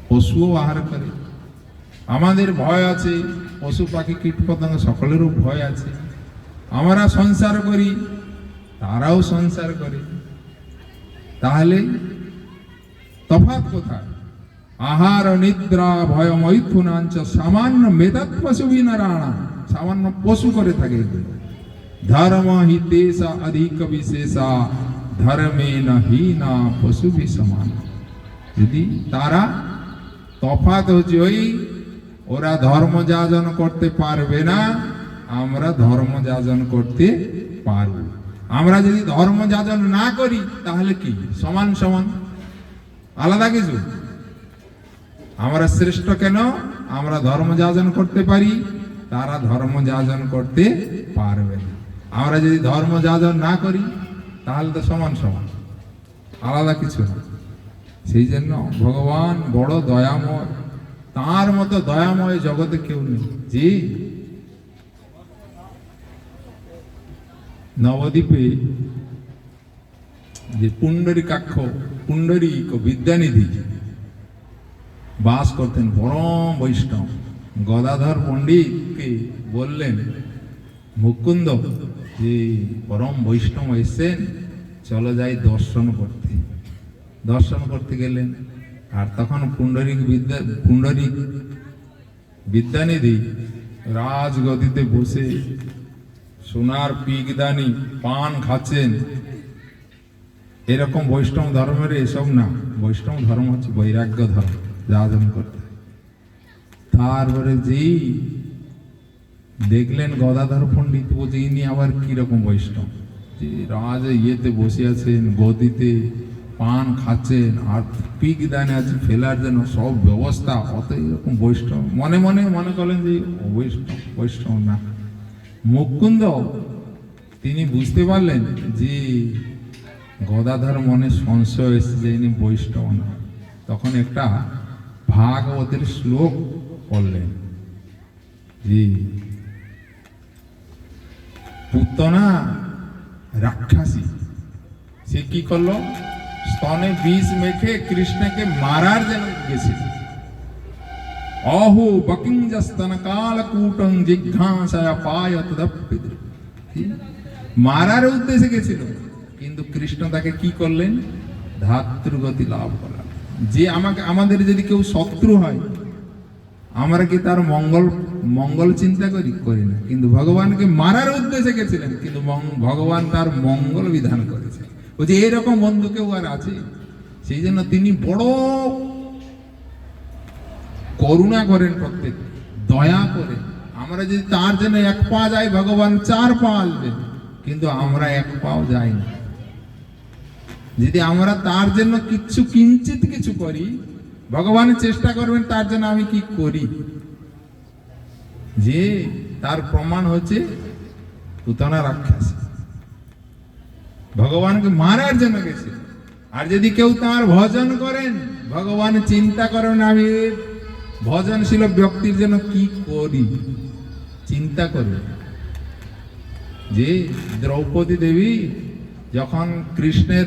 পশুও আহার করে। আমাদের ভয় আছে, পশু পাখি কীট পতঙ্গ সকলেরও ভয় আছে। আমরা সংসার করি, তারাও সংসার করে। তাহলে তফাৎ কোথায়? আহার নিদ্রা ভয় মৈথুনাঞ্চ সামান্য মেধাত পশু বিনারাণা, সামান্য পশু করে থাকে। ধর্ম হি তেষা অধিক বিশেষা ধর্মে হীনা পশু সমান। যদি তারা তফাৎ হচ্ছে ওই, ওরা ধর্ম যাজন করতে পারবে না, আমরা ধর্ম যাজন করতে পারব। আমরা যদি ধর্ম যাজন না করি তাহলে কি? সমান সমান, আলাদা কিছু? আমরা শ্রেষ্ঠ কেন? আমরা ধর্ম যাজন করতে পারি, তারা ধর্ম যাজন করতে পারবে না। আমরা যদি ধর্ম যাজন না করি তাহলে তো সমান সমান, আলাদা কিছু না। সেই জন্য ভগবান বড় দয়াময়, তার মতো দয়াময় জগতে কেউ নেই। জি, নবদ্বীপে যে পুণ্ডরীকাক্ষ, পুণ্ডরীক বিদ্যানিধি বাস করতেন, পরম বৈষ্ণব। গদাধর পণ্ডিতকে বললেন, মুকুন্দ যে পরম বৈষ্ণব এসেছেন, চলো যাই দর্শন করতে। দর্শন করতে গেলেন, আর তখন পুণ্ডরীক বিদ্যানিধি রাজগদিতে বসে সোনার পিগদানি পান খাচ্ছেন। এরকম বৈষ্ণব ধর্মের এসব না। বৈষ্ণব ধর্ম হচ্ছে বৈরাগ্য ধর্ম, যাজন করতে। তারপরে যেই দেখলেন গদাধর পণ্ডিত, বলছে ইনি আবার কিরকম বৈষ্ণব, যে রাজ ইয়েতে বসে আছেন, গদিতে পান খাচ্ছেন, আর পিগদানে আছে ফেলার জন্য সব ব্যবস্থা, অত এরকম বৈষ্ণব। মনে মনে মনে করলেন যে বৈষ্ণব, বৈষ্ণব না। মুকুন্দ তিনি বুঝতে পারলেন যে গদাধর মনে সংশয় এসেছে যে ইনি বৈষ্ণব না। তখন একটা ভাগবতের শ্লোক পড়লেন, যে পুতনা রাক্ষসী, সে কি করলো? স্তনে বিষ মেখে কৃষ্ণকে মারার জন্য গেছিল। অহো বকিঞ্জস্তন কালকূটং জিঘ্নাসায় পায়ত দপ্পিত, মারার উদ্দেশ্যে গেছিল, কিন্তু কৃষ্ণ তাকে কি করলেন? ধাতৃগতি লাভ করা। যে আমাদের যদি কেউ শত্রু হয়, আমরা কি তার মঙ্গল চিন্তা করি না, কিন্তু ভগবানকে মারার উদ্দেশ্যে গেছিলেন, কিন্তু ভগবান তার মঙ্গল বিধান করেছে। বলছে এরকম বন্ধু কেউ আর আছে? সেই জন্য তিনি বড় করুণা করেন, প্রত্যেক দয়া করেন। আমরা যদি তার জন্য এক পা যাই, ভগবান 4 পা আসবেন, কিন্তু আমরা এক পাও যাই না। যদি আমরা তার জন্য কিঞ্চিত কিছু করি, ভগবান চেষ্টা করবেন তার জন্য আমি কি করি। যে তার প্রমাণ হচ্ছে পুতনা রাক্ষস, ভগবানকে মারার জন্য গেছে। আর যদি কেউ তার ভজন করেন, ভগবান চিন্তা করেন আমি ভজনশীল ব্যক্তির জন্য কি করি, চিন্তা করবে। যে দ্রৌপদী দেবী যখন কৃষ্ণের